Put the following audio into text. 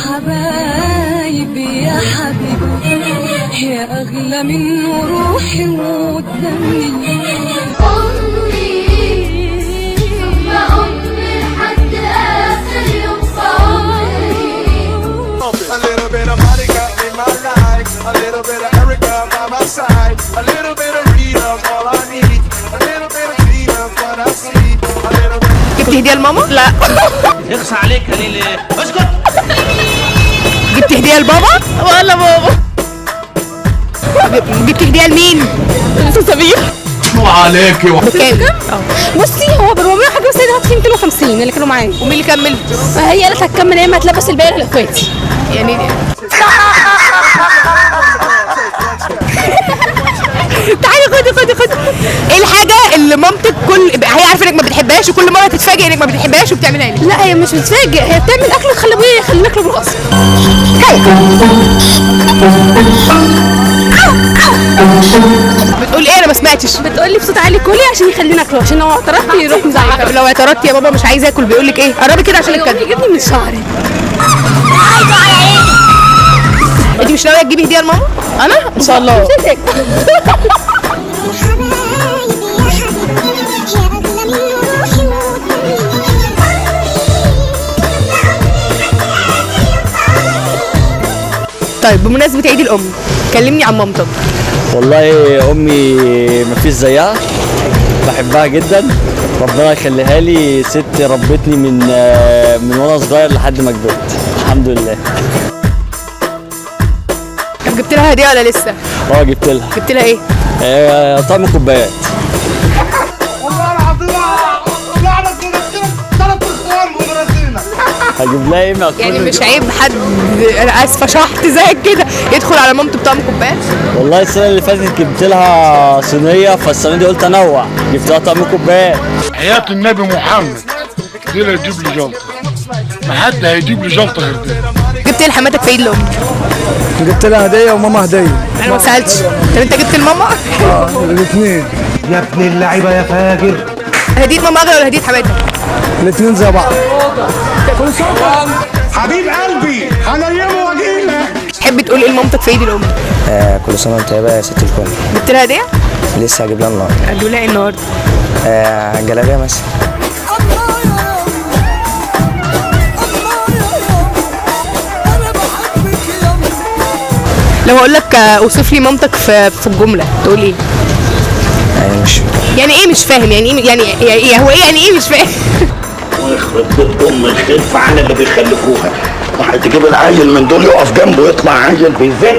حبايبي يا حبيبي يا أغلى من روحي ودمي. عمري ثم عمري لحد آخر يوم في عمري. A little bit of Monica in my life, a little bit of Erica by my side, a little bit of Rita's all I need, a little bit of Tina's what I see, a little bit. جبت هديه لماما؟ لا. يخص عليك يا ليلى، اسكت. جبت هديه لبابا؟ ولا بابا. جبت هديه لمين؟ سمير. عليكي بكام؟ بصي هو ب 400 حاجه، بس انا هات 250 اللي كانوا معايا. ومين اللي كمل؟ هي قالت هتكمل، هي ما هتلبس الباقي لاخواتي يعني تعالي خدي. ايه الحاجه اللي مامتك هي عارفه انك ما بتحبهاش وكل مره تتفاجئ انك ما بتحبهاش وبتعملها لك؟ لا هي مش بتتفاجئ، هي بتعمل اكل تخلي ابويا يخلينا ناكله بالغصب. بتقول ايه؟ انا ما سمعتش. بتقول لي بصوت عالي كلي عشان يخلينا ناكله، عشان لو اعترفت يروح مزعق. لو اعترضت يا بابا مش عايز اكل بيقول لك ايه؟ قربي كده عشان الكلب يجيبني من شعري. انت مش ناويه تجيبي هديه لماما؟ انا ان شاء الله. طيب بمناسبة عيد الأم كلمني عن مامتك. والله امي مفيش زيها، بحبها جدا، ربنا يخليها لي. ست ربتني من وانا صغير لحد ما كبرت الحمد لله. طب جبت لها هديه ولا لسه؟ جبت لها. جبت لها ايه؟ طقم كوبايات. والله العظيم طلعنا كده 3 اخوان ومراتينا. هجيب لها ايه؟ يعني مش عيب حد، انا اسفه شحط زيك كده يدخل على مامته بطقم كوبايات؟ والله السنه اللي فاتت جبت لها صينيه، فالسنه دي قلت انوع، جبت لها طقم كوبايات. حياة النبي محمد دي اللي هتجيب لي جلطه، ما حد هيجيب لي جلطه غير دي. جبت ايه لحماتك في عيد الام؟ جبت لها هديه وماما هديه. انا ما سالتش. طب انت جبت لماما؟ الاثنين. يا ابن اللعيبه يا فاجر. هديه ماما اغلى ولا هديه حماتك؟ الاثنين زي بعض. حبيب قلبي هنيمه واجيلك. تحب تقول ايه لمامتك في عيد الام؟ كل سنه وانت طيبه يا ست الكل. جبت لها هديه؟ لسه هجيب لها النهارده. قالوا لها ايه النهارده؟ جلابيه مثلا. لو اقول لك اوصف لي مامتك في الجمله تقول ايه؟ يعني مش فاهم يعني ايه هو ايه يعني ايه مش فاهم. ويخرب بيت ام الخلف على اللي بيخلفوها، واحد تجيب العيل من دول يقف جنبه يطلع عيل بيذل.